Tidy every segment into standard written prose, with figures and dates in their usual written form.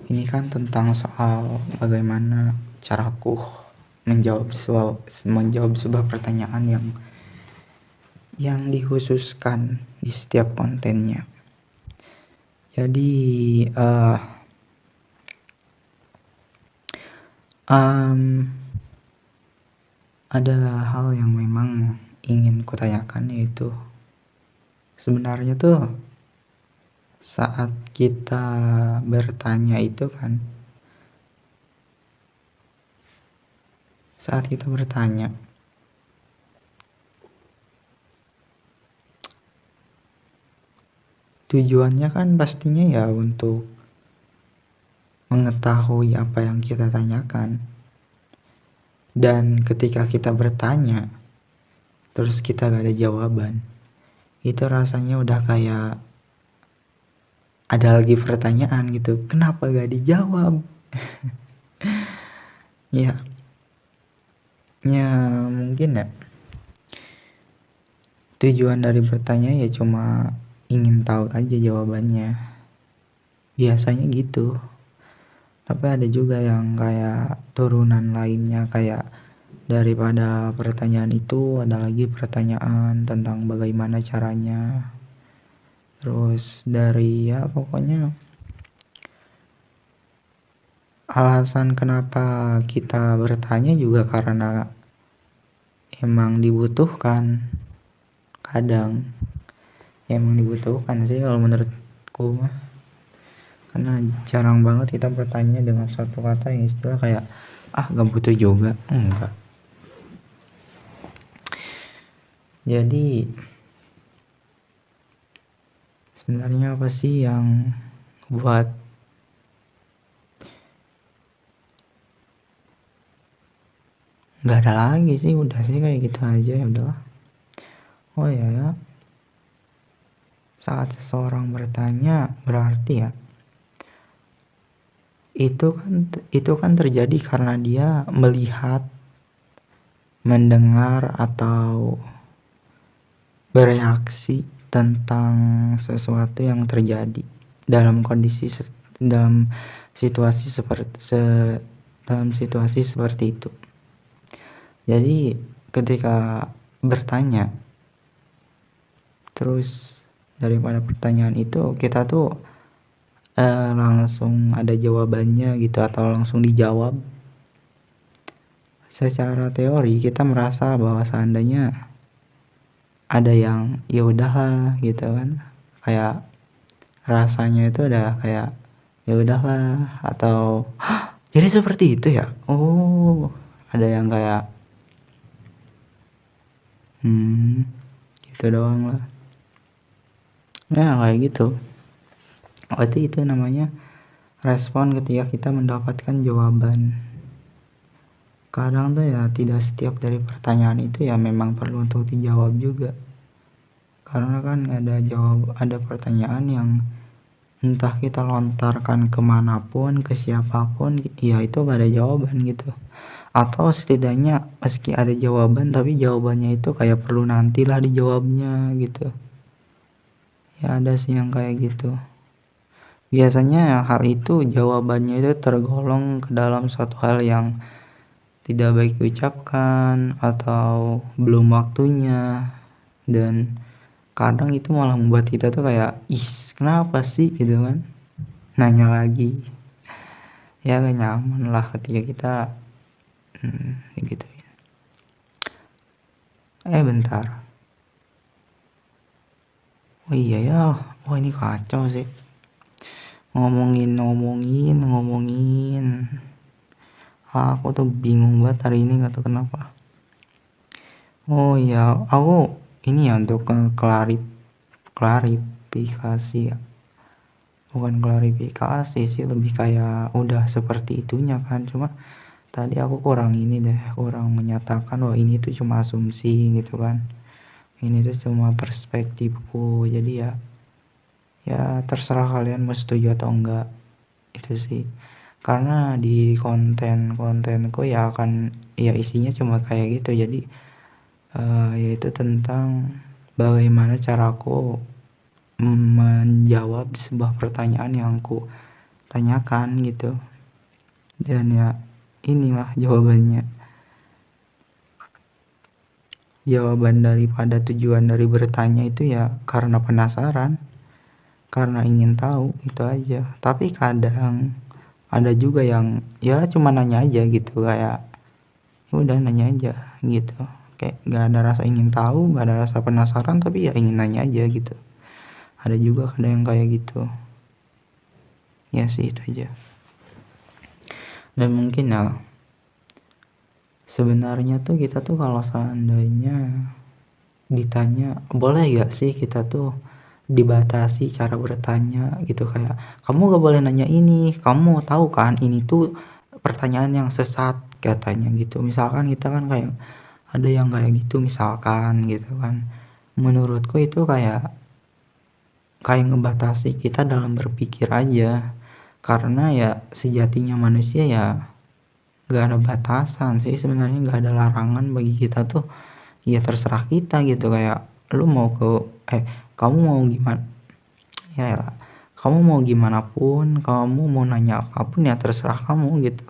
Ini kan tentang soal bagaimana caraku menjawab sebuah pertanyaan yang dikhususkan di setiap kontennya. Jadi ada hal yang memang ingin kutanyakan, yaitu sebenarnya tuh saat kita bertanya tujuannya kan pastinya ya untuk mengetahui apa yang kita tanyakan. Dan ketika kita bertanya terus kita gak ada jawaban, itu rasanya udah kayak ada lagi pertanyaan gitu, kenapa gak dijawab? ya mungkin ya tujuan dari bertanya ya cuma ingin tahu aja jawabannya, biasanya gitu. Tapi ada juga yang kayak turunan lainnya, kayak daripada pertanyaan itu ada lagi pertanyaan tentang bagaimana caranya. Terus dari pokoknya alasan kenapa kita bertanya juga karena emang dibutuhkan. Kadang emang dibutuhkan sih kalau menurutku mah, karena jarang banget kita bertanya dengan suatu kata yang istilah kayak gak butuh juga, enggak. Jadi sebenarnya apa sih yang buat nggak ada lagi sih, udah sih kayak gitu aja, ya udahlah. Oh ya, saat seseorang bertanya berarti ya itu kan terjadi karena dia melihat, mendengar atau bereaksi tentang sesuatu yang terjadi dalam situasi seperti itu. Jadi ketika bertanya terus daripada pertanyaan itu kita tuh langsung ada jawabannya gitu atau langsung dijawab, secara teori kita merasa bahwa seandainya ada yang ya udahlah gitu kan, kayak rasanya itu udah kayak ya udahlah, atau jadi seperti itu ya, ada yang kayak gitu doang lah ya, kayak gitu. Berarti itu namanya respon ketika kita mendapatkan jawaban. Kadang tuh ya tidak setiap dari pertanyaan itu ya memang perlu untuk dijawab juga, karena kan ada pertanyaan yang entah kita lontarkan kemanapun, ke siapapun, ya itu gak ada jawaban gitu. Atau setidaknya meski ada jawaban tapi jawabannya itu kayak perlu nantilah dijawabnya gitu. Ya ada sih yang kayak gitu. Biasanya hal itu jawabannya itu tergolong ke dalam suatu hal yang tidak baik diucapkan atau belum waktunya, dan kadang itu malah membuat kita tuh kayak kenapa sih gitu kan, nanya lagi. Ya gak nyaman lah ketika kita gituin. Bentar. Oh iya ya, ini kacau sih. Ngomongin. Aku tuh bingung banget hari ini, gak tau kenapa. Oh iya, aku ini ya untuk klarifikasi ya. Bukan klarifikasi sih, lebih kayak udah seperti itunya kan. Cuma tadi aku kurang menyatakan bahwa ini tuh cuma asumsi gitu kan. Ini tuh cuma perspektifku. Jadi ya terserah kalian mau setuju atau enggak, itu sih. Karena di kontenku ya isinya cuma kayak gitu. Jadi yaitu tentang bagaimana caraku menjawab sebuah pertanyaan yang aku tanyakan gitu. Dan ya inilah jawabannya. Jawaban daripada tujuan dari bertanya itu ya karena penasaran, karena ingin tahu, itu aja. Tapi kadang ada juga yang ya cuma nanya aja gitu, kayak ya udah nanya aja gitu, kayak gak ada rasa ingin tahu, gak ada rasa penasaran, tapi ya ingin nanya aja gitu. Ada juga kadang yang kayak gitu. Ya sih, itu aja. Dan mungkin ya sebenarnya tuh kita tuh kalau seandainya ditanya boleh gak sih kita tuh dibatasi cara bertanya gitu, kayak kamu gak boleh nanya ini, kamu tahu kan ini tuh pertanyaan yang sesat katanya gitu. Misalkan kita kan kayak ada yang kayak gitu misalkan gitu kan, menurutku itu kayak ngebatasi kita dalam berpikir aja. Karena ya sejatinya manusia ya gak ada batasan sih sebenarnya, gak ada larangan bagi kita tuh. Ya terserah kita gitu, kayak lu mau kamu mau gimana ya elah, kamu mau gimana pun, kamu mau nanya apapun ya terserah kamu gitu.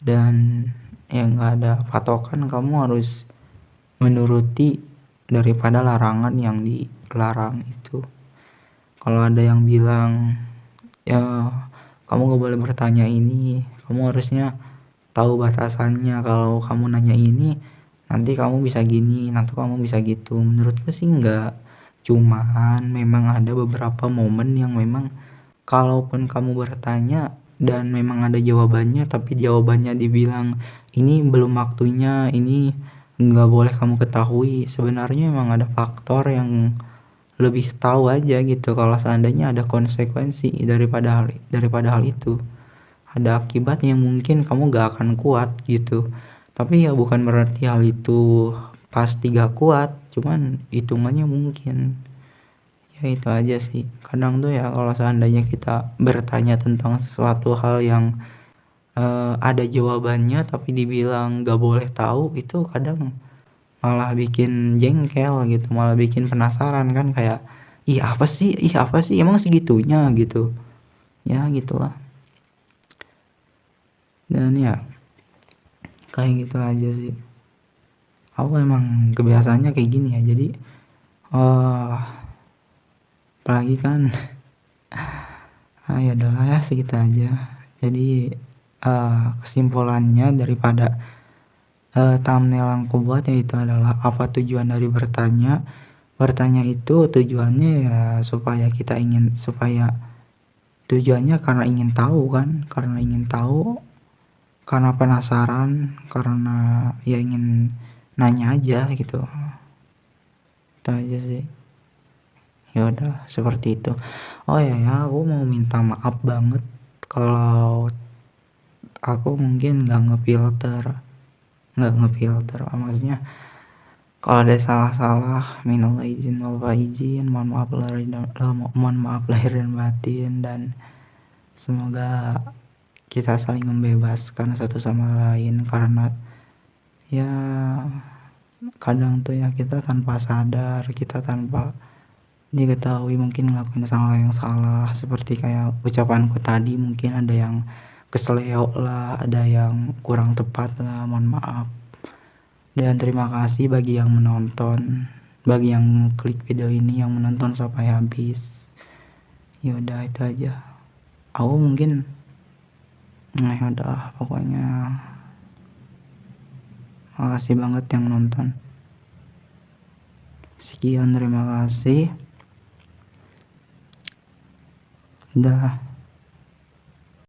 Dan ya gak ada patokan, kamu harus menuruti daripada larangan yang dilarang itu. Kalau ada yang bilang ya kamu gak boleh bertanya ini, kamu harusnya tahu batasannya, kalau kamu nanya ini nanti kamu bisa gini, nanti kamu bisa gitu. Menurutku sih enggak, cuman memang ada beberapa momen yang memang kalaupun kamu bertanya dan memang ada jawabannya, tapi jawabannya dibilang ini belum waktunya, ini nggak boleh kamu ketahui, sebenarnya memang ada faktor yang lebih tahu aja gitu kalau seandainya ada konsekuensi daripada hal itu. Ada akibat yang mungkin kamu gak akan kuat gitu. Tapi ya bukan berarti hal itu pasti gak kuat, cuman hitungannya mungkin. Ya itu aja sih. Kadang tuh ya kalau seandainya kita bertanya tentang suatu hal yang ada jawabannya tapi dibilang gak boleh tahu, itu kadang malah bikin jengkel gitu, malah bikin penasaran kan, kayak ih apa sih emang segitunya gitu. Ya gitulah. Dan ya kayak gitu aja sih. Aku emang kebiasaannya kayak gini ya, jadi apalagi kan ya adalah ya segitu aja. Jadi kesimpulannya daripada thumbnail yang aku buat yaitu adalah apa tujuan dari bertanya. Bertanya itu tujuannya ya supaya tujuannya karena ingin tahu kan, karena penasaran, karena ya ingin nanya aja gitu. Itu aja sih. Ya udah seperti itu. Oh ya, aku mau minta maaf banget kalau aku mungkin nggak ngefilter, maksudnya kalau ada salah-salah, minal aidin wal faizin, mohon maaf lahir dan batin, dan semoga kita saling membebaskan satu sama lain, karena ya kadang tuh ya kita tanpa sadar, kita tanpa diketahui mungkin ngelakuin hal yang salah, seperti kayak ucapanku tadi mungkin ada yang keseleo lah, ada yang kurang tepat lah, mohon maaf. Dan terima kasih bagi yang menonton, bagi yang klik video ini, yang menonton sampai habis. Ya udah itu aja. Aku mungkin ya udah pokoknya makasih banget yang nonton. Sekian, terima kasih. Dah.